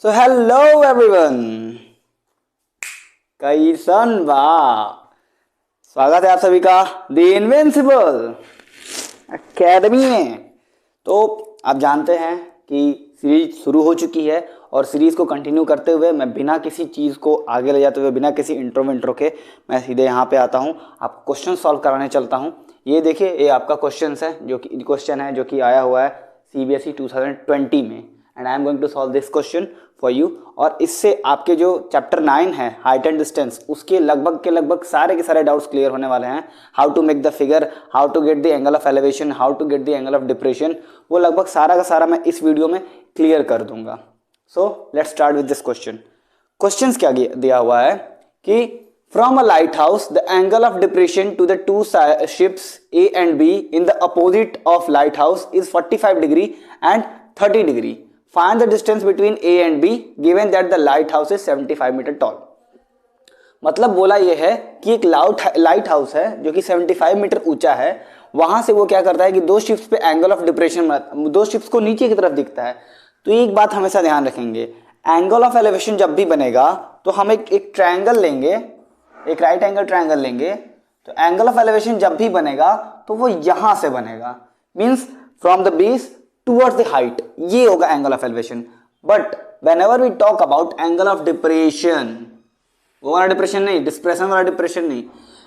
So hello everyone, कैसन बा। स्वागत है आप सभी का द इनविंसिबल एकेडमी में। तो आप जानते हैं कि सीरीज शुरू हो चुकी है और सीरीज को कंटिन्यू करते हुए मैं बिना किसी चीज़ को आगे ले जाते हुए, बिना किसी इंट्रो के मैं सीधे यहाँ पे आता हूँ, आपको क्वेश्चन सॉल्व कराने चलता हूँ। ये देखिए, ये आपका क्वेश्चन है जो कि आया हुआ है CBSE 2020 में, and I am going to solve this question for you. और इससे आपके जो चैप्टर 9 है हाइट एंड डिस्टेंस, उसके लगभग सारे के सारे डाउट्स क्लियर होने वाले हैं। How to make the figure, how to get the angle of elevation, how to get the angle of depression, वो लगभग सारा का सारा मैं इस वीडियो में क्लियर कर दूंगा। So let's start with this question. Question क्या दिया हुआ है कि from a lighthouse the angle of depression to the two ships A and B in the opposite of lighthouse is 45 degree and 30 degree. Find the distance between A and B given that the lighthouse is 75 meter tall. मतलब बोला यह है कि एक light house है जो कि 75 metre ऊंचा है। वहां से वो क्या करता है कि दो शिप्स पे एंगल ऑफ डिप्रेशन, दो शिप्स को नीचे की तरफ दिखता है। तो एक बात हमेशा ध्यान रखेंगे, एंगल ऑफ एलिवेशन जब भी बनेगा तो हम एक ट्रायंगल लेंगे, एक राइट एंगल ट्रायंगल लेंगे। तो एंगल ऑफ एलिवेशन जब भी बनेगा तो वो यहां से बनेगा, means from the base towards the height, ये होगा angle of elevation. But whenever we talk about angle of depression, वो वाला डिप्रेशन नहीं, डिस्प्रेशन वाला डिप्रेशन नहीं,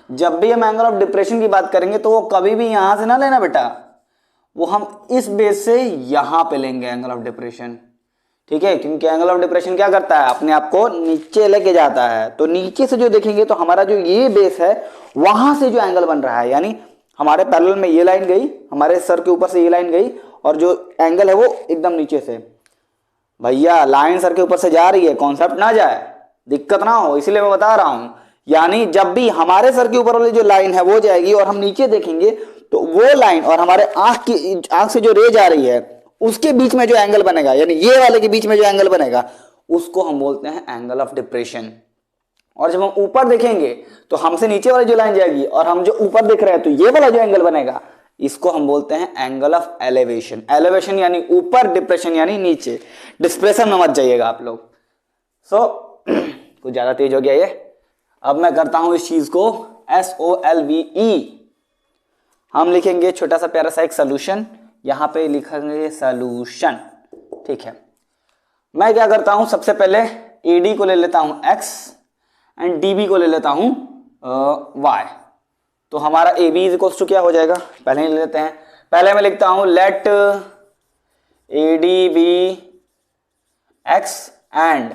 जब भी हम एंगल ऑफ डिप्रेशन की बात करेंगे तो वो कभी भी यहां से ना लेना बेटा, वो हम इस बेस से यहां पे लेंगे एंगल ऑफ डिप्रेशन, ठीक है। क्योंकि एंगल ऑफ डिप्रेशन क्या करता है, अपने आप को नीचे लेके जाता है। तो नीचे से जो देखेंगे तो हमारा जो ये बेस है वहां से जो एंगल बन रहा है, यानी हमारे पैरेलल में ये लाइन गई, हमारे सर के ऊपर से ये लाइन गई, और जो एंगल है वो एकदम नीचे से। भैया लाइन सर के ऊपर से जा रही है, कॉन्सेप्ट ना जाए, दिक्कत ना हो, इसलिए मैं बता रहा हूं। यानी जब भी हमारे सर के ऊपर वाली जो लाइन है वो जाएगी और हम नीचे देखेंगे तो वो लाइन और हमारे आंख से जो रे जा रही है उसके बीच में जो एंगल बनेगा, यानी ये वाले के बीच में जो एंगल बनेगा उसको हम बोलते हैं एंगल ऑफ डिप्रेशन। और जब हम ऊपर देखेंगे तो हमसे नीचे वाली जो लाइन जाएगी और हम जो ऊपर देख रहे हैं तो ये वाला जो एंगल बनेगा, इसको हम बोलते हैं एंगल ऑफ एलिवेशन। एलिवेशन यानी ऊपर, डिप्रेशन यानी नीचे। डिस्प्रेशन में मत जाइएगा आप लोग। कुछ ज्यादा तेज हो गया ये। अब मैं करता हूं इस चीज को SOLVE। हम लिखेंगे छोटा सा प्यारा सा एक सोल्यूशन, यहां पे लिखेंगे सोल्यूशन, ठीक है। मैं क्या करता हूं, सबसे पहले AD को ले लेता हूं X एंड DB को ले लेता हूं Y। तो हमारा AB इज इक्वल्स टू क्या हो जाएगा, पहले ही ले लेते हैं। पहले मैं लिखता हूं let AD be X and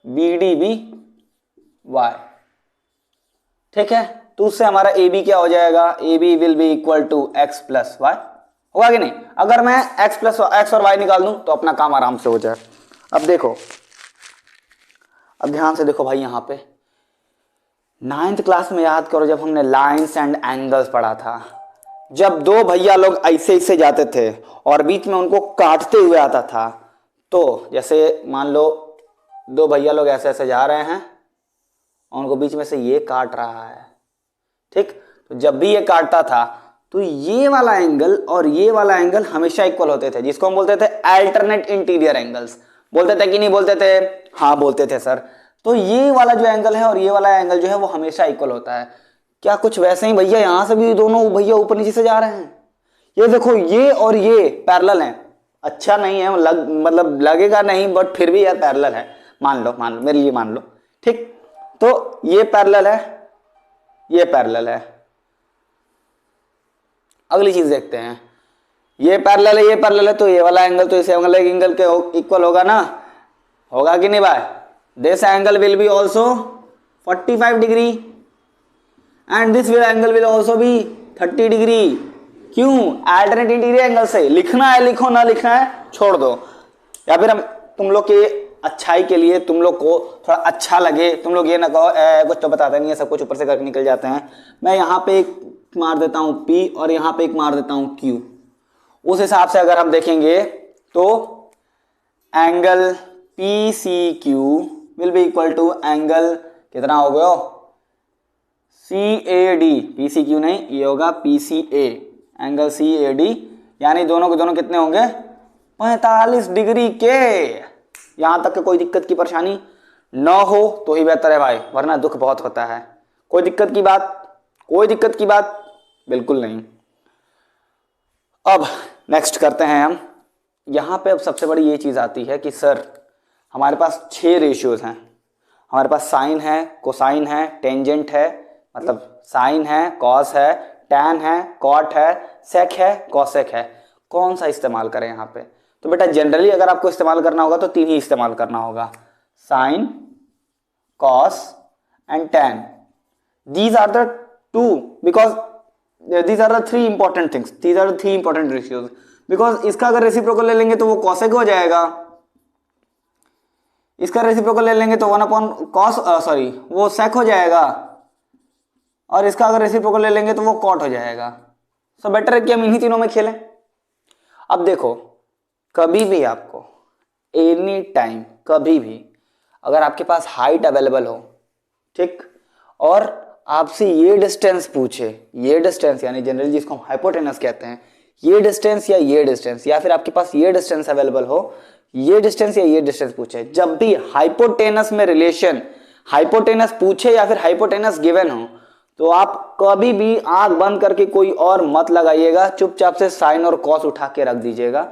BD be Y, ठीक है। तो उससे हमारा AB क्या हो जाएगा, AB will be equal to X plus y, होगा कि नहीं। अगर मैं X और Y निकाल दूं तो अपना काम आराम से हो जाए। अब देखो, अब ध्यान से देखो भाई, यहां पे 9th क्लास में याद करो जब हमने लाइंस एंड एंगल्स पढ़ा था, जब दो भैया लोग ऐसे ऐसे जाते थे और बीच में उनको काटते हुए आता था। तो जैसे मान लो दो भैया लोग ऐसे ऐसे जा रहे हैं और उनको बीच में से ये काट रहा है, ठीक। तो जब भी ये काटता था तो ये वाला एंगल और ये वाला एंगल हमेशा इक्वल होते थे, जिसको हम बोलते थे अल्टरनेट इंटीरियर एंगल्स। बोलते थे कि नहीं बोलते थे, हाँ बोलते थे सर। तो ये वाला जो एंगल है और ये वाला एंगल जो है वो हमेशा इक्वल होता है। क्या कुछ वैसे ही भैया यहां से भी दोनों भैया ऊपर नीचे से जा रहे हैं, ये देखो ये और ये पैरेलल है। अच्छा नहीं है, मतलब लगेगा नहीं, बट फिर भी यार पैरेलल है, मान लो मेरे लिए मान लो, ठीक। तो ये पैरेलल है, ये पैरेलल है। अगली चीज देखते हैं, ये पैरेलल है, ये पैरेलल है, तो ये वाला एंगल तो इस एंगल के इक्वल होगा ना, होगा कि नहीं भाई। This angle will be also 45 degree and this angle will also be 30 degree. क्यों, अल्टरनेट इंटीरियर एंगल से। लिखना है लिखो, ना लिखना है छोड़ दो। या फिर हम तुम लोग के अच्छाई के लिए, तुम लोग को थोड़ा अच्छा लगे, तुम लोग ये ना कहो कुछ तो बताते नहीं है, सब कुछ ऊपर से करके निकल जाते हैं। मैं यहाँ पे एक मार देता हूँ P और यहाँ पे एक मार देता हूँ Q। उस हिसाब से अगर हम देखेंगे तो angle PCQ will be equal to angle कितना हो गया, CAD। PCQ नहीं, ये होगा PCA, एंगल CAD, यानी दोनों के दोनों कितने होंगे 45 डिग्री के। यहां तक कि कोई दिक्कत की परेशानी न हो तो ही बेहतर है भाई, वरना दुख बहुत होता है। कोई दिक्कत की बात बिल्कुल नहीं। अब नेक्स्ट करते हैं हम। यहां पे अब सबसे बड़ी ये चीज आती है कि सर हमारे पास 6 रेशियोज हैं। हमारे पास साइन है, कोसाइन है, टेंजेंट है, मतलब साइन है, कॉस है, टैन है, कॉट है, सेक है, कॉसेक है। कौन सा इस्तेमाल करें यहाँ पे? तो बेटा जनरली अगर आपको इस्तेमाल करना होगा तो 3 ही इस्तेमाल करना होगा, sine, cos and tan. These are the 2 because these are the 3 important things, these are the 3 important ratios। Because इसका अगर रेसिप्रोकल ले लेंगे तो वो कॉसेक हो जाएगा, इसका रेसिप्रोकल ले लेंगे तो 1 अपॉन कॉस वो सेक हो जाएगा, और इसका अगर रेसिप्रोकल ले लेंगे तो वो कॉट हो जाएगा। सो बेटर है कि हम इन्हीं तीनों में खेलें। अब देखो, कभी भी आपको एनी टाइम कभी भी अगर आपके पास हाइट अवेलेबल हो, ठीक, और आपसे ये डिस्टेंस पूछे, ये डिस्टेंस यानी जनरली जिसको हम हाइपोटेनस कहते हैं, ये डिस्टेंस या ये डिस्टेंस, या फिर आपके पास ये डिस्टेंस अवेलेबल हो, ये डिस्टेंस या ये डिस्टेंस पूछे, जब भी हाइपोटेनस में रिलेशन, हाइपोटेनस पूछे या फिर हाइपोटेनस गिवन हो, तो आप कभी भी आंख बंद करके कोई और मत लगाइएगा, चुपचाप से साइन और कॉस उठा के रख दीजिएगा,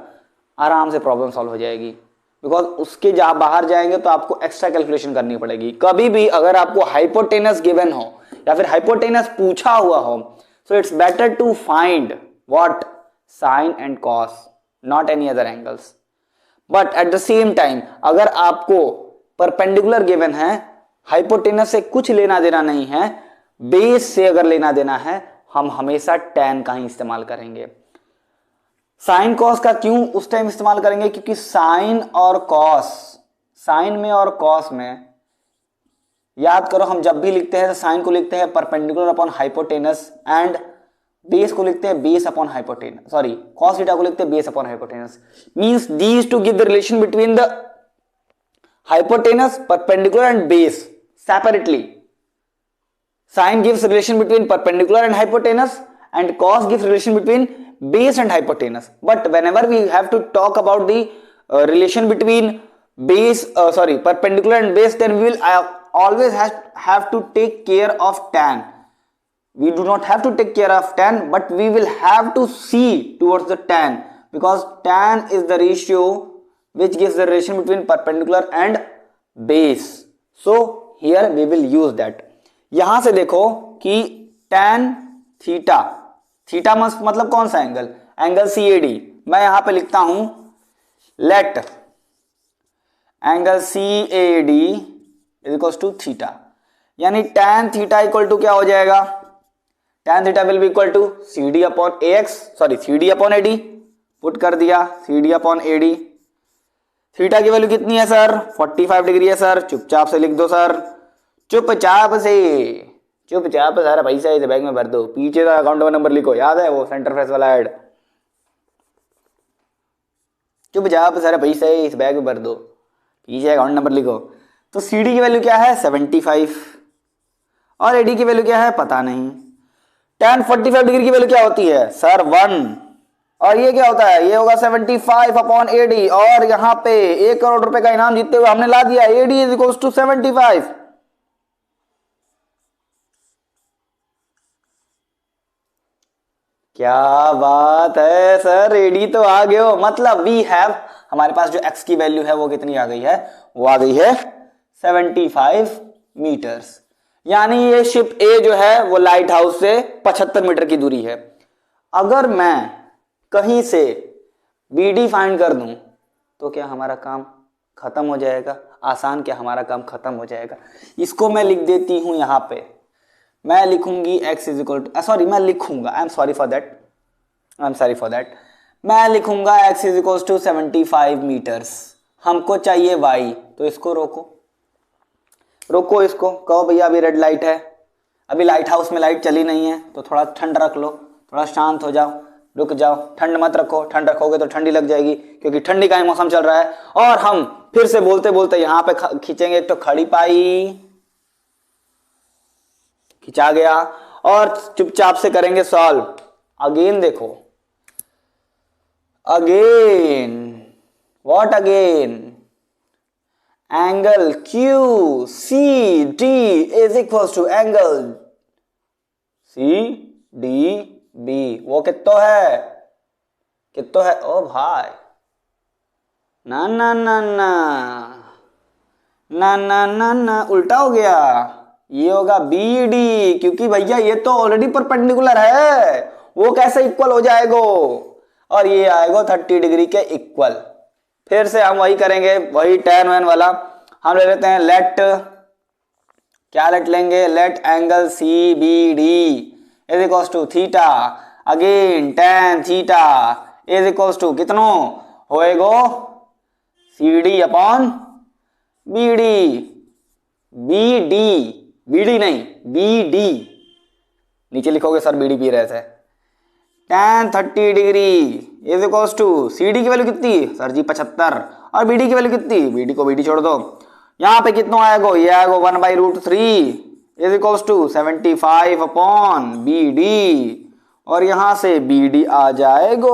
आराम से प्रॉब्लम सॉल्व हो जाएगी। बिकॉज उसके जब बाहर जाएंगे तो आपको एक्स्ट्रा कैलकुलेशन करनी पड़ेगी। कभी भी अगर आपको हाइपोटेनस गिवन हो या फिर हाइपोटेनस पूछा हुआ हो, so it's better to find what, sine and cos, not any other angles. But at the same time अगर आपको परपेंडिकुलर गिवन है, हाइपोटेनस से कुछ लेना देना नहीं है, बेस से अगर लेना देना है, हम हमेशा टैन का ही इस्तेमाल करेंगे। साइन कॉस का क्यों उस टाइम इस्तेमाल करेंगे? क्योंकि साइन और कॉस, साइन में और कॉस में याद करो, हम जब भी लिखते हैं तो साइन को लिखते हैं perpendicular upon hypotenuse, and base को लिखते हैं base upon hypotenuse, cos theta को लिखते हैं base upon hypotenuse. Means these two give the relation between the hypotenuse, perpendicular and base separately. Sine gives relation between perpendicular and hypotenuse, and cos gives relation between base and hypotenuse. But whenever we have to talk about the relation between perpendicular and base, then we will always have to take care of tan. We do not have to take care of tan, but we will have to see towards the tan, because tan is the ratio which gives the relation between perpendicular and base. So here we will use that. यहां से देखो कि tan theta, theta मतलब कौन सा angle? Angle CAD। मैं यहां पे लिखता हूं let angle CAD is equal to theta, यानी tan थीटा इक्वल टू क्या हो जाएगा? tan theta will be equal to CD upon AX, CD upon AD। Put कर दिया CD अपॉन AD। थीटा की वैल्यू कितनी है सर? 45 डिग्री है सर। चुपचाप से लिख दो सर, चुपचाप से सारा पैसा इस बैग में भर दो। पीछे का अकाउंट नंबर लिखो, याद है वो सेंटर फ्रेश वाला ऐड? चुपचाप सारा पैसा इस बैग में भर दो, पीछे अकाउंट नंबर लिखो। तो CD की वैल्यू क्या है? 75, और AD की वैल्यू क्या है? पता नहीं। tan 45 डिग्री की वैल्यू क्या होती है सर? 1, और ये क्या होता है? ये होगा 75 अपॉन AD, और यहाँ पे 1 करोड़ रुपए का इनाम जीतते हुए हमने ला दिया AD इज इक्वल टू 75। क्या बात है सर, AD तो आ गए हो। मतलब वी हैव, हमारे पास जो x की वैल्यू है वो कितनी आ गई है? वो आ गई है 75 मीटर्स। यानी ये शिप A जो है वो लाइट हाउस से 75 मीटर की दूरी है। अगर मैं कहीं से BD फाइंड कर दूं तो क्या हमारा काम खत्म हो जाएगा? आसान, क्या हमारा काम खत्म हो जाएगा? इसको मैं लिख देती हूं यहां पे, मैं लिखूंगी x इज इक्वल टू, मैं लिखूंगा, I am sorry for that, मैं लिखूंगा x is equal to 75 metres. हमको चाहिए y, तो इसको रोको इसको, कहो भैया अभी रेड लाइट है, अभी लाइट हाउस में लाइट चली नहीं है, तो थोड़ा ठंड रख लो, थोड़ा शांत हो जाओ, रुक जाओ, ठंड मत रखो, ठंड रखोगे तो ठंडी लग जाएगी, क्योंकि ठंडी का ही मौसम चल रहा है। और हम फिर से बोलते बोलते यहां पे खींचेंगे, एक तो खड़ी पाई खिंचा गया, और चुपचाप से करेंगे सॉल्व। अगेन देखो, again what again, angle Q C D is equal to angle C D B. वो कितो है, कितो है ओ भाई, ना ना ना ना ना ना ना ना, उल्टा हो गया, ये होगा बी डी, क्योंकि भैया ये तो ऑलरेडी परपेंडिकुलर है, वो कैसे इक्वल हो जाएगा, और ये आएगा 30 डिग्री के इक्वल। फिर से हम वही करेंगे, वही tan वैन वाला हम ले लेते हैं। लेट, क्या लेट लेंगे, let angle C B D is equal to theta, again tan theta is equal to कितनो होएगो, C D upon B D, B D, B D नहीं बी डी, नीचे लिखोगे सर बी डी पी रहे थे। tan 30 degree is equal to C D की value कितनी sir ji 75, और बी डी की वैल्यू कितनी, बी डी को बी डी छोड़ दो, यहाँ पे कितना आएगा, ये आएगा 1/√3 is equal to 75 upon B D, और यहां से बी डी आ जाएगा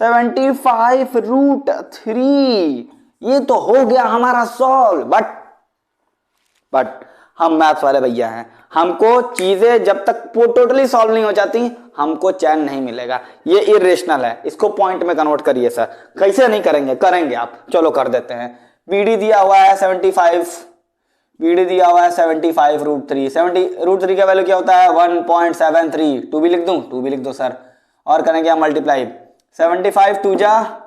75√3। ये तो हो गया हमारा सॉल्व। बट हम मैथ्स वाले भैया हैं, हमको चीजें जब तक वो टोटली सॉल्व नहीं हो जाती हमको चैन नहीं मिलेगा। ये इरेशनल है, इसको पॉइंट में कन्वर्ट करिए सर। कैसे नहीं करेंगे, करेंगे आप, चलो कर देते हैं। बीडी दिया हुआ है 75, बीडी दिया हुआ है 75√3, 70√3 का वैल्यू क्या होता है 1.73, 2 भी लिख दूं, 2 भी लिख दो सर, और करेंगे हम मल्टीप्लाई, 75 2 जा,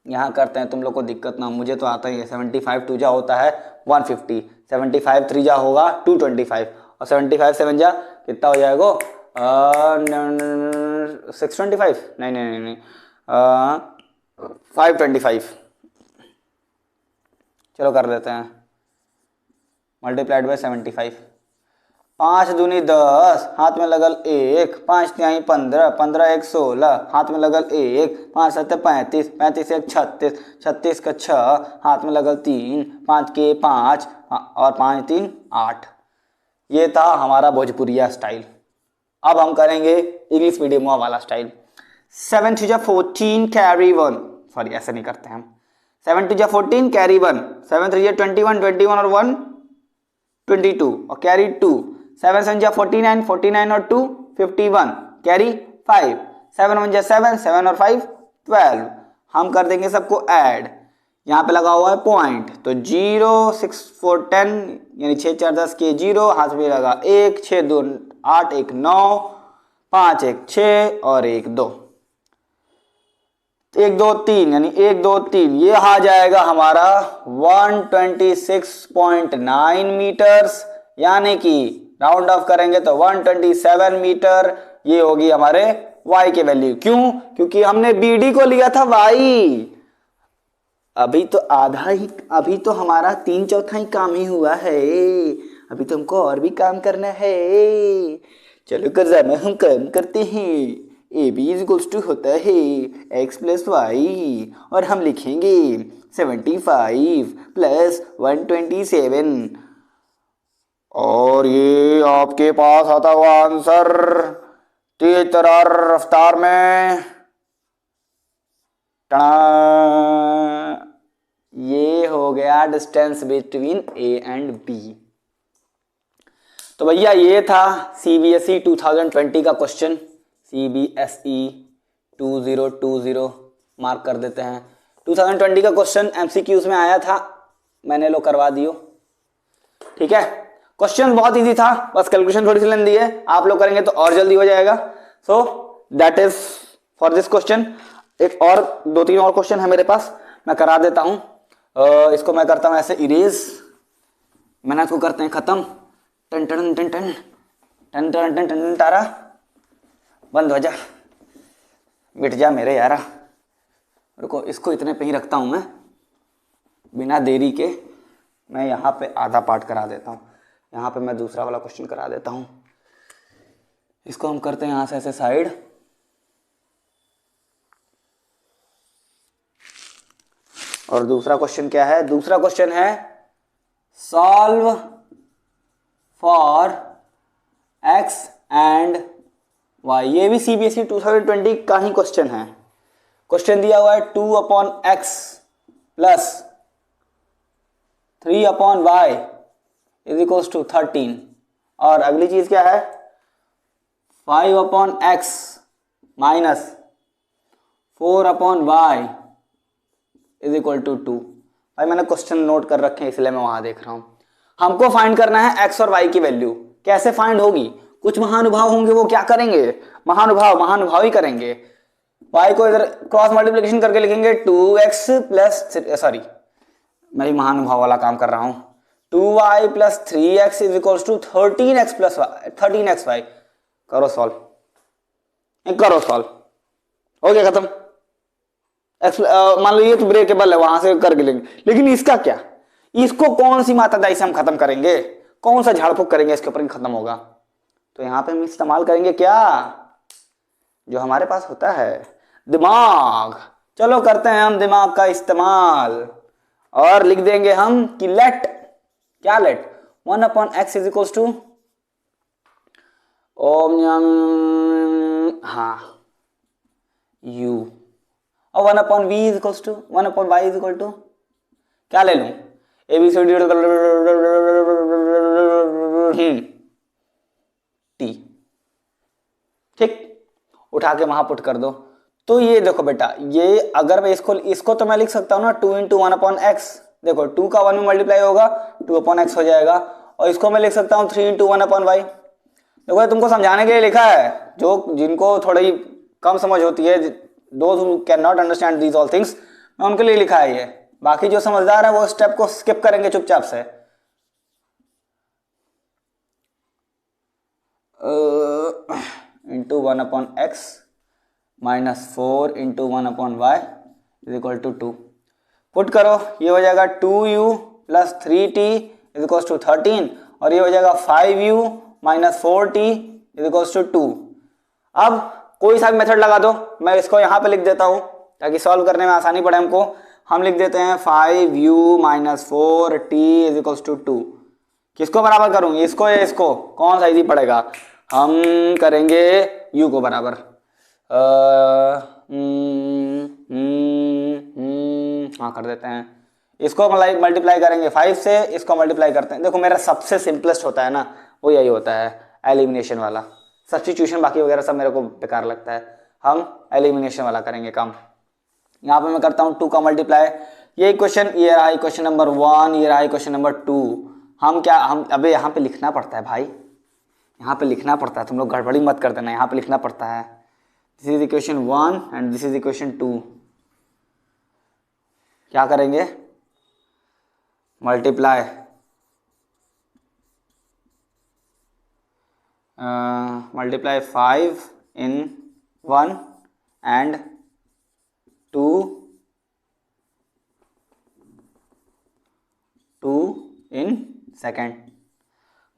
यहाँ करते हैं तुम लोग को दिक्कत ना, मुझे तो आता ही है, 75 2 जा होता है 150, 75 3 जा होगा 225, और 75 7 जा कितना हो जाएगा 625, नहीं 525, चलो कर लेते हैं, मल्टीप्लाइड बाय 75, 5 दूनी 10, हाथ में लगल 1, 5 तिहाई 15, 15 1 16, हाथ में लगल 1, 5 7 35, 35 1 36, 36 का 6, हाथ में लगल 3, 5 के 5, और 5 3 8। ये था हमारा भोजपुरिया स्टाइल। अब हम करेंगे इंग्लिश मीडियम वाला स्टाइल। 7 2 14 कैरी 1, सॉरी ऐसे नहीं करते हम, 7 2 14 कैरी 1, 7 3 21, 21 और 1 22 और कैरी 2, 7 7 49, 49 और 2 51, कैरी 5, 7 1 7, 7 और 5 12। हम कर देंगे सबको ऐड, यहाँ पे लगा हुआ है पॉइंट, तो 0 6 4 10 यानी 6 4 10 के 0, हाथ में लगा 1, 6 2 8 1 9, 5 1 6 और 1 2, 1 2 3 यानी 1 2 3, ये आ जाएगा हमारा 126.9 मीटर्स, यानी कि राउंड ऑफ करेंगे तो 127 मीटर। ये होगी हमारे y के वैल्यू। क्यों? क्योंकि हमने BD को लिया था y। अभी तो आधा ही, अभी तो हमारा 3/4 ही काम ही हुआ है, अभी तो हमको और भी काम करना है। चलो कर्जाना हम काम करते हैं। AB = होता है x + y, और हम लिखेंगे 75 + 127, और ये आपके पास आता हुआ आंसर तेज तरार रफ्तार में, ये हो गया distance between A and B। तो भैया ये था CBSE 2020 का क्वेश्चन, CBSE 2020 मार्क कर देते हैं। 2020 का क्वेश्चन MCQs में आया था, मैंने लो करवा दियो, ठीक है। क्वेश्चन बहुत इजी था, बस कैलकुलेशन थोड़ी सी लेंदी है, आप लोग करेंगे तो और जल्दी हो जाएगा। So that is for this question. एक और 2-3 और क्वेश्चन है मेरे पास, मैं करा देता हूं। इसको मैं करता हूं ऐसे इरेज, मैंने इसको करते हैं खत्म। टन टन टन टन टन टन टन टन, तारा बंद हो जा, मिट जा मेरे यारा। रुको, इसको इतने पे ही रखता हूं मैं, बिना देरी के मैं यहाँ पे आधा पार्ट करा देता हूँ, यहाँ पे मैं दूसरा वाला क्वेश्चन करा देता हूँ। इसको हम करते हैं यहाँ से ऐसे साइड, और दूसरा क्वेश्चन क्या है? दूसरा क्वेश्चन है solve for x and y। ये भी CBSE 2020 का ही क्वेश्चन है, क्वेश्चन दिया हुआ है 2/x plus 3/y is equals to 13, और अगली चीज क्या है 5/x minus 4/y is equal to 2। भाई मैंने क्वेश्चन नोट कर रखे हैं इसलिए मैं वहां देख रहा हूं। हमको फाइंड करना है x और y की वैल्यू। कैसे फाइंड होगी? कुछ महानुभाव होंगे, वो क्या करेंगे? महानुभाव ही करेंगे। y को इधर क्रॉस मल्टीप्लिकेशन करके लिखेंगे 2x प्लस, सॉरी मैं भी महानुभाव वाला काम कर रहा हूं, 2y plus 3x is equal to 13x plus 13xy। करो सॉल्व, हो गया खत्म। मान लो ये तो ब्रेकेबल है, वहां से करके लेंगे, लेकिन इसका क्या? इसको कौन सी मातादाई से हम खत्म करेंगे? कौन सा झाड़ फूक करेंगे इसके ऊपर ही खत्म होगा? तो यहां पे हम इस्तेमाल करेंगे क्या, जो हमारे पास होता है, दिमाग। चलो करते हैं हम दिमाग का इस्तेमाल और लिख देंगे हम कि लेट, क्या let 1/x is equal to u, और 1/v is equal to 1/y is equal to क्या ले लूं, ABCD t। ठीक, उठा के वहां पुट कर दो। तो ये देखो बेटा, ये अगर मैं इसको तो मैं लिख सकता हूं ना 2 × 1/x। देखो 2 का 1 में मल्टीप्लाई होगा 2/x हो जाएगा, और इसको मैं लिख सकता हूं 3 × 1/y। देखो ये तुमको समझाने के लिए लिखा है, जो जिनको थोड़ी कम समझ होती है, those who can not understand these all things, मैं उनके लिए लिखा है ये। बाकी जो समझदार है वो स्टेप को स्किप करेंगे चुपचाप से। Into 1/x minus 4 × 1/y is equal to 2। Put करो, ये हो जाएगा 2u plus 3t is equal to 13, और ये हो जाएगा 5u minus 4t is equal to 2। अब कोई सा भी मेथड लगा दो, मैं इसको यहाँ पे लिख देता हूँ ताकि सॉल्व करने में आसानी पड़े हमको। हम लिख देते हैं 5u minus 4t is equal to 2। किसको बराबर करूँ, इसको या इसको? कौन सा इजी पड़ेगा? हम करेंगे u को बराबर। हाँ कर देते हैं, इसको मल्टीप्लाई करेंगे 5 से, इसको मल्टीप्लाई करते हैं। देखो मेरा सबसे सिंपलेस्ट होता है ना, वो यही होता है, एलिमिनेशन वाला। सब्स्टिट्यूशन बाकी वगैरह सब मेरे को बेकार लगता है, हम एलिमिनेशन वाला करेंगे काम। यहाँ पे मैं करता हूँ 2 का मल्टीप्लाई। ये क्वेश्चन, ये रहा क्वेश्चन नंबर 1, ये रहा क्वेश्चन नंबर 2। हम अबे यहाँ पे लिखना पड़ता है भाई, यहाँ पे लिखना पड़ता है, तुम लोग गड़बड़ी मत कर देना, यहाँ पे लिखना पड़ता है। This is equation 1 and this is equation 2। क्या करेंगे, multiply multiply 5 in 1 and 2 in second.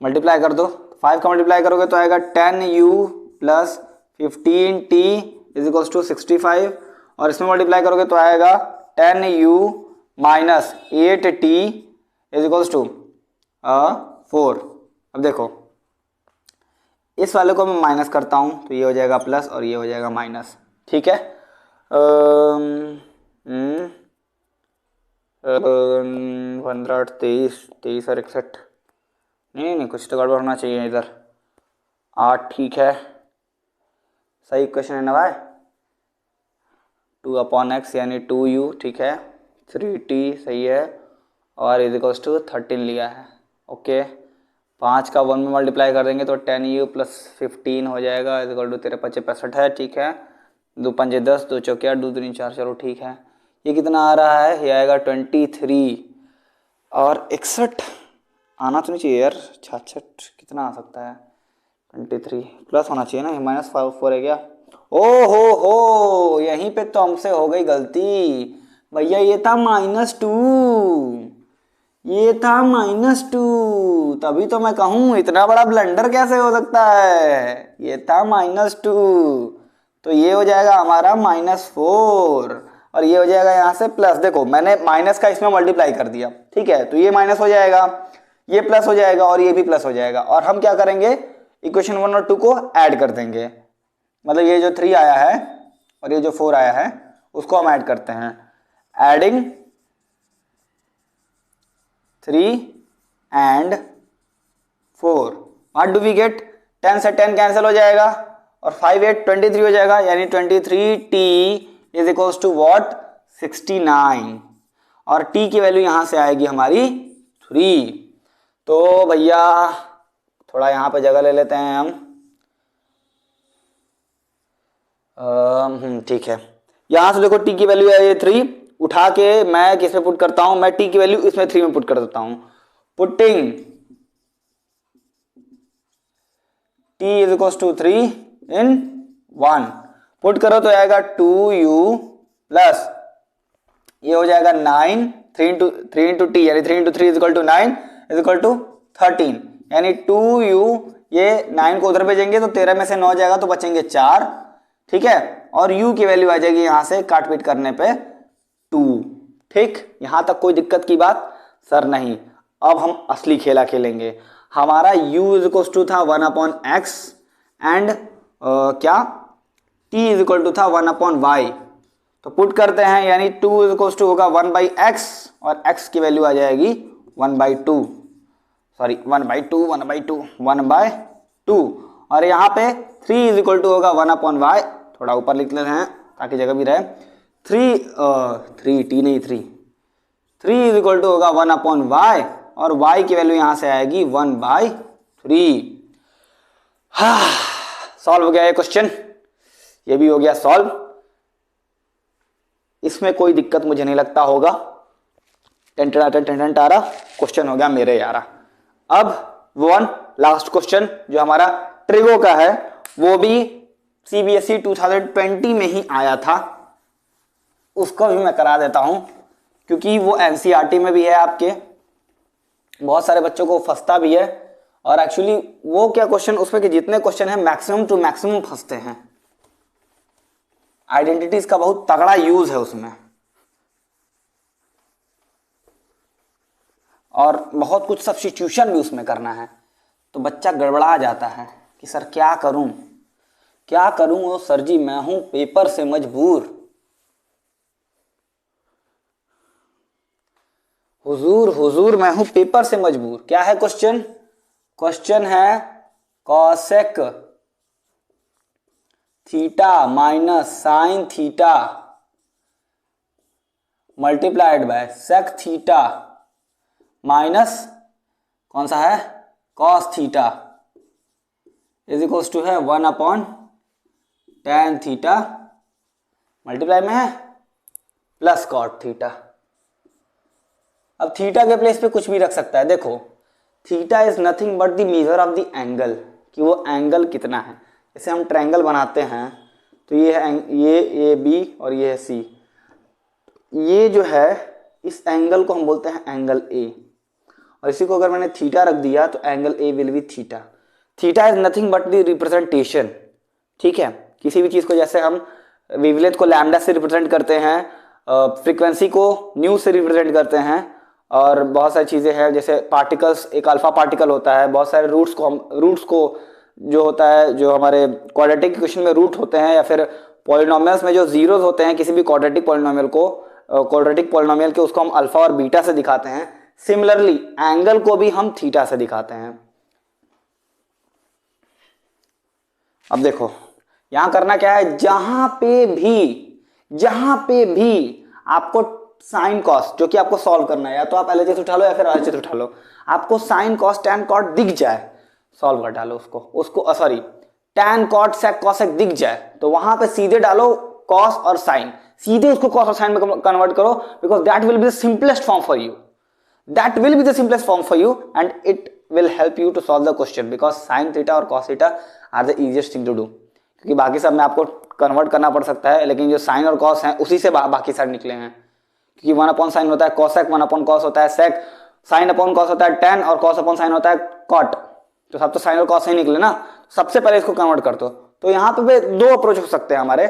Multiply कर दो, 5 का मल्टीप्लाई करोगे तो आएगा 10u plus 15t is equals to 65, और इसमें मल्टीप्लाई करोगे तो आएगा 10u minus 8t is equals to 4। अब देखो इस वाले को मैं माइनस करता हूं तो ये हो जाएगा प्लस और ये हो जाएगा माइनस। ठीक है, 15 23 और 61, नहीं कुछ तो गड़बड़ होना चाहिए इधर। 8 ठीक है, सही क्वेश्चन है ना भाई। 2/x यानी 2u ठीक है, 3t सही है, और इज इक्वल्स टू 13 लिया है। ओके, 5 का 1 में मल्टीप्लाई कर देंगे तो 10u प्लस 15 हो जाएगा, इज इक्वल टू 13 5 65 है। ठीक है, 2 5 10, 2 चौके 8, 2 3 4, चलो ठीक है। ये कितना आ रहा है, ये आएगा 23 और 61 आना तो नहीं चाहिए यार, 66 कितना आ सकता है, 23 प्लस होना चाहिए ना, माइनस 4 है क्या? ओ हो, यहीं पे तो हमसे हो गई गलती भैया, ये था -2, ये था -2, तभी तो मैं कहूँ इतना बड़ा ब्लंडर कैसे हो सकता है। ये था -2, तो ये हो जाएगा हमारा -4, और ये हो जाएगा यहाँ से प्लस। देखो मैंने माइनस का इसमें मल्टीप्लाई कर दिया, ठीक है, तो ये माइनस हो जाएगा, ये प्लस हो जाएगा और ये भी प्लस हो जाएगा। और हम क्या करेंगे, इक्वेशन 1 और 2 को ऐड कर देंगे, मतलब ये जो 3 आया है और ये जो 4 आया है उसको हम ऐड करते हैं। Adding 3 and 4, what do we get? 10 से 10 कैंसिल हो जाएगा और 5 8 23 हो जाएगा, यानी 23t is equals to what? 69, और t की वैल्यू यहां से आएगी हमारी 3। तो भैया थोड़ा यहाँ पे जगह ले लेते हैं हम, ठीक है। यहां से देखो t की वैल्यू है ये 3, उठा के मैं किस में पुट करता हूं? मैं t की वैल्यू इसमें 3 में पुट कर देता हूं। Putting t is equal to 3 in 1, put करो तो आएगा 2u प्लस ये हो जाएगा 9, 3 इंटू टी, यानी 3 into 3 is equal to 9 is equal to 13, यानी 2u, ये 9 को उधर भेजेंगे तो 13 में से 9 जाएगा तो बचेंगे 4, ठीक है। और u की वैल्यू आ जाएगी यहां से काट पीट करने पे 2, ठीक। यहां तक कोई दिक्कत की बात सर नहीं। अब हम असली खेला खेलेंगे। हमारा u इज इक्वल टू था 1/x एंड क्या t इज इक्वल टू था 1/y, तो पुट करते हैं, यानी 2 इज इक्वल टू होगा 1/x और x की वैल्यू आ जाएगी 1/2, सॉरी 1/2 1/2, और यहाँ पे 3 इज इक्वल टू होगा 1/y, थोड़ा ऊपर लिख लेते हैं ताकि जगह भी रहे। 3 इज इक्वल टू होगा 1/y और y की वैल्यू यहां से आएगी 1/3। सॉल्व हो गया ये क्वेश्चन, ये भी हो गया सॉल्व। इसमें कोई दिक्कत मुझे नहीं लगता होगा। टारा क्वेश्चन हो गया मेरे यारा। अब वन लास्ट क्वेश्चन जो हमारा ट्रिगो का है, वो भी सीबीएसई 2020 में ही आया था, उसको भी मैं करा देता हूं क्योंकि वो एनसीईआरटी में भी है आपके, बहुत सारे बच्चों को फंसता भी है। और एक्चुअली वो क्या क्वेश्चन, उसमें के जितने क्वेश्चन है मैक्सिमम टू मैक्सिमम फंसते हैं। आइडेंटिटीज का बहुत तगड़ा यूज है उसमें, और बहुत कुछ सब्स्टिट्यूशन भी उसमें करना है, तो बच्चा गड़बड़ा जाता है कि सर क्या करूं ओ सर जी, मैं हूं पेपर से मजबूर। हुजूर मैं हूं पेपर से मजबूर। क्या है क्वेश्चन? क्वेश्चन है cosec theta minus sine theta multiplied by sec theta minus कौन सा है cos theta is equals to है 1/tan थीटा मल्टीप्लाई में है प्लस कॉट थीटा। अब थीटा के प्लेस पे कुछ भी रख सकता है। देखो theta is nothing but the measure of the angle, कि वो एंगल कितना है। जैसे हम ट्रायंगल बनाते हैं तो ये है ये ए बी और ये है सी, ये जो है इस एंगल को हम बोलते हैं एंगल ए, और इसी को अगर मैंने थीटा रख दिया तो angle A will be theta. Theta is nothing but the representation, ठीक है। किसी भी चीज को, जैसे हम वेवलेंथ को लैम्डा से रिप्रेजेंट करते हैं, फ्रीक्वेंसी को न्यू से रिप्रेजेंट करते हैं, और बहुत सारी चीजें हैं जैसे पार्टिकल्स, एक अल्फा पार्टिकल होता है, बहुत सारे रूट्स को जो होता है, जो हमारे क्वाड्रेटिक इक्वेशन में रूट होते हैं, या फिर पॉलिनोमियल्स में जो जीरोस होते हैं किसी भी क्वाड्रेटिक पॉलिनोमियल के, उसको हम अल्फा और बीटा से दिखाते हैं। सिमिलरली एंगल को भी हम थीटा से दिखाते हैं। अब देखो यहां करना क्या है, जहां पे भी आपको साइन कॉस, जो कि आपको सॉल्व करना है, या तो आप एलएचएस उठा लो या फिर आरएचएस उठा लो, आपको साइन कॉस टैन कॉट दिख जाए, सॉल्व कर डालो उसको sorry tan cot sec cosec दिख जाए तो वहां पे सीधे डालो कॉस और साइन, सीधे उसको कॉस और साइन में कन्वर्ट करो, because that will be the simplest form for you, and it will help you to solve the question because sin theta और cos theta are the easiest thing to do। क्योंकि बाकी सब में आपको convert करना पड़ सकता है, लेकिन जो साइन और कॉस हैं उसी से बाकी सारे निकले हैं। क्योंकि 1/sin होता है cosec, 1/cos होता है sec, sin अपॉन cos होता है tan और cos अपॉन sin होता है cot, तो सब तो साइन और कॉस से ही निकले ना। सबसे पहले इसको कन्वर्ट कर दो। तो यहाँ पे दो अप्रोच हो सकते हैं हमारे,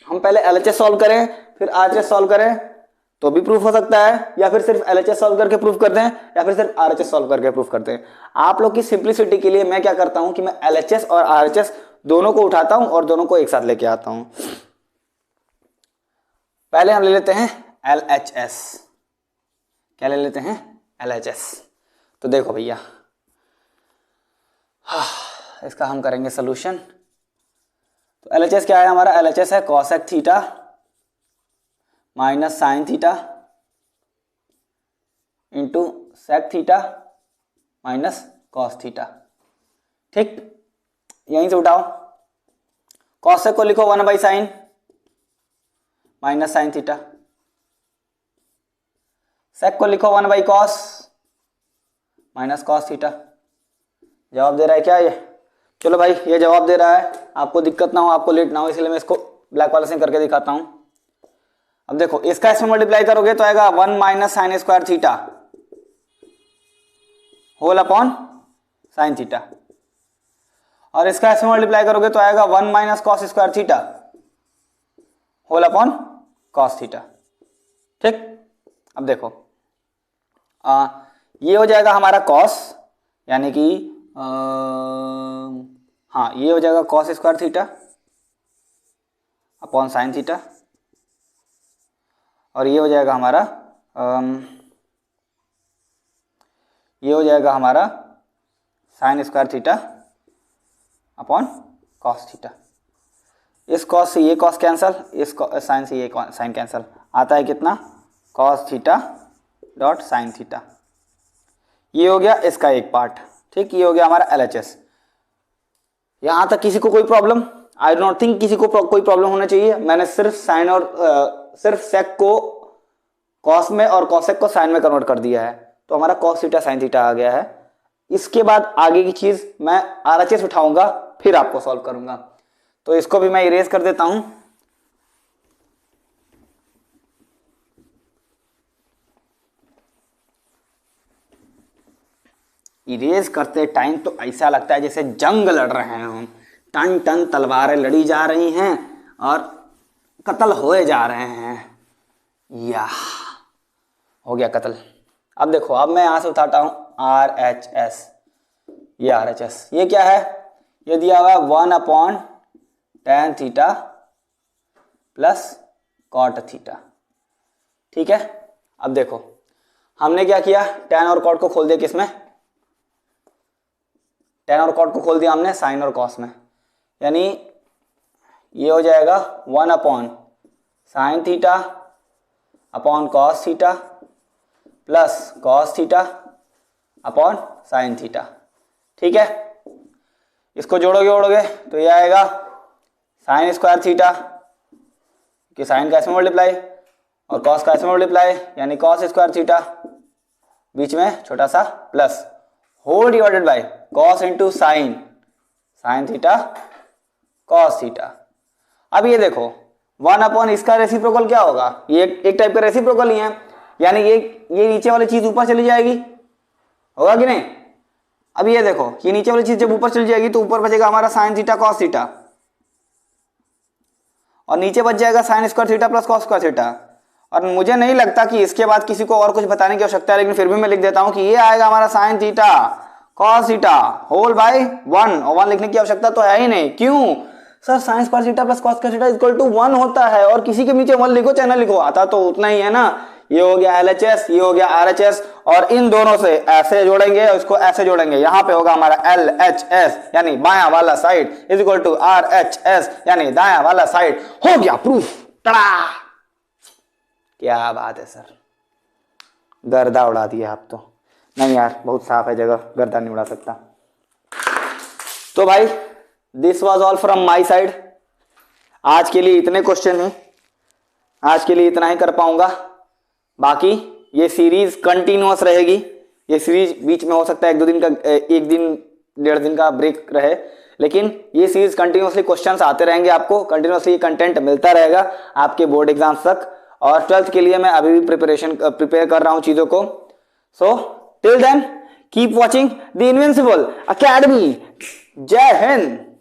हम पहले एलएचएस सॉल्व करें फिर आरएचएस सॉल्व करें तो भी प्रूफ हो सकता है, या फिर सिर्फ एलएचएस सॉल्व करके प्रूफ कर दें, या फिर सिर्फ आरएचएस सॉल्व करके प्रूफ करते हैं। आप लोग की सिंप्लिसिटी के लिए मैं क्या करता हूं कि मैं एलएचएस और आरएचएस दोनों को उठाता हूं और दोनों को एक साथ लेके आता हूं। पहले हम ले लेते हैं LHS। क्या ले लेते हैं? LHS। तो देखो भैया, इसका हम करेंगे सोल्यूशन। तो LHS क्या है हमारा? LHS है cosec theta minus sine theta into sec theta minus cos theta. ठीक, यहीं से उठाओ। कॉसेक को लिखो 1/sin माइनस साइन थीटा, सेक को लिखो 1/cos माइनस कॉस थीटा। जवाब दे रहा है क्या ये? चलो भाई, ये जवाब दे रहा है, आपको दिक्कत ना हो, आपको लेट ना हो, इसलिए मैं इसको ब्लैक वाले से करके दिखाता हूं। अब देखो, इसका इसमें मल्टीप्लाई करोगे तो आएगा 1 minus sine square theta whole upon sine theta, और इसका इसमें मल्टीप्लाई करोगे तो आएगा 1 minus cos square theta whole upon cos theta. ठीक, अब देखो, ये हो जाएगा हमारा कॉस, यानी कि हाँ, ये हो जाएगा cos square theta upon sine theta, और ये हो जाएगा हमारा ये हो जाएगा हमारा sign square theta upon cos theta. इस कॉस से ये कॉस कैंसल, इस साइन से ये साइन कैंसल, आता है कितना? Cos theta dot sine theta. ये हो गया इसका एक पार्ट। ठीक, ये हो गया हमारा LHS। यहां तक किसी को कोई प्रॉब्लम? आई डोंट थिंक किसी को कोई प्रॉब्लम होना चाहिए। मैंने सिर्फ साइन और सिर्फ सेक को कॉस में और कॉसेक को साइन में कन्वर्ट कर दिया है, तो हमारा कॉस थीटा साइन थीटा आ गया है। इसके बाद आगे की चीज मैं RHS उठाऊंगा, फिर आपको सॉल्व करूंगा। तो इसको भी मैं इरेज कर देता हूं। इरेज करते टाइम तो ऐसा लगता है जैसे जंग लड़ रहे हैं हम, टन टन तलवारें लड़ी जा रही हैं और कत्ल होए जा रहे हैं। या हो गया कत्ल। अब देखो, अब मैं यहां से उठाता हूं RHS। ये RHS, ये क्या है? ये दिया हुआ 1 upon tan theta plus cot theta. ठीक है, अब देखो, हमने क्या किया? tan और कॉट को खोल दिया किसमें? tan और कॉट को खोल दिया हमने साइन और कॉस में, यानी ये हो जाएगा 1 upon sine theta upon cos theta plus cos theta upon sine theta. ठीक है, इसको जोड़ोगे तो ये आएगा साइन स्क्वायर थीटा, कि साइन का इसमें मल्टीप्लाई और कॉस का इसमें मल्टीप्लाई, यानी कॉस स्क्वायर थीटा, बीच में छोटा सा plus, whole divided by cos into sine, sine theta cos theta. अब ये देखो, 1 अपॉन इसका रेसिप्रोकल क्या होगा? ये एक टाइप का रेसिप्रोकल ही है, यानी ये नीचे वाली चीज ऊपर चली जाएगी, होगा कि नहीं? अब ये देखो, ये नीचे वाली चीज जब ऊपर चली जाएगी तो ऊपर बचेगा हमारा साइन थीटा कॉस थीटा, और नीचे बच जाएगा sign square theta plus cos square theta. और मुझे नहीं लगता कि इसके बाद किसी को और कुछ बताने की आवश्यकता है, लेकिन फिर भी मैं लिख देता हूं कि ये आएगा हमारा sine theta cos theta whole by 1, और 1 लिखने की आवश्यकता तो है ही नहीं। क्यों sir? Sine square theta plus cos square theta equal to 1 होता है, और किसी के नीचे 1 लिखो चाहे ना लिखो, आता तो उतना ही है ना। ये हो गया LHS, ये हो गया RHS, और इन दोनों से ऐसे जोड़ेंगे, इसको ऐसे जोड़ेंगे, यहां पे होगा हमारा LHS यानी बायां वाला side is equal to RHS यानी दायां वाला साइड। हो गया प्रूफ। टड़ा! क्या बात है सर, गर्दा उड़ा दिया आप तो। नहीं यार, बहुत साफ है जगह, गर्दा नहीं उड़ा सकता। तो भाई, this was all from my side. आज के लिए इतने क्वेश्चन हैं, आज के लिए इतना ही कर पाऊंगा। बाकी ये सीरीज कंटिन्यूअस रहेगी। ये सीरीज बीच में हो सकता है 1 दिन 1.5 दिन का ब्रेक रहे, लेकिन ये सीरीज कंटिन्यूअसली क्वेश्चंस आते रहेंगे, आपको कंटिन्यूअसली कंटेंट मिलता रहेगा आपके बोर्ड एग्जाम्स तक। और 12th के लिए मैं अभी भी प्रिपेयर कर रहा हूं चीजों को। So till then keep watching the invincible academy. जय हिंद।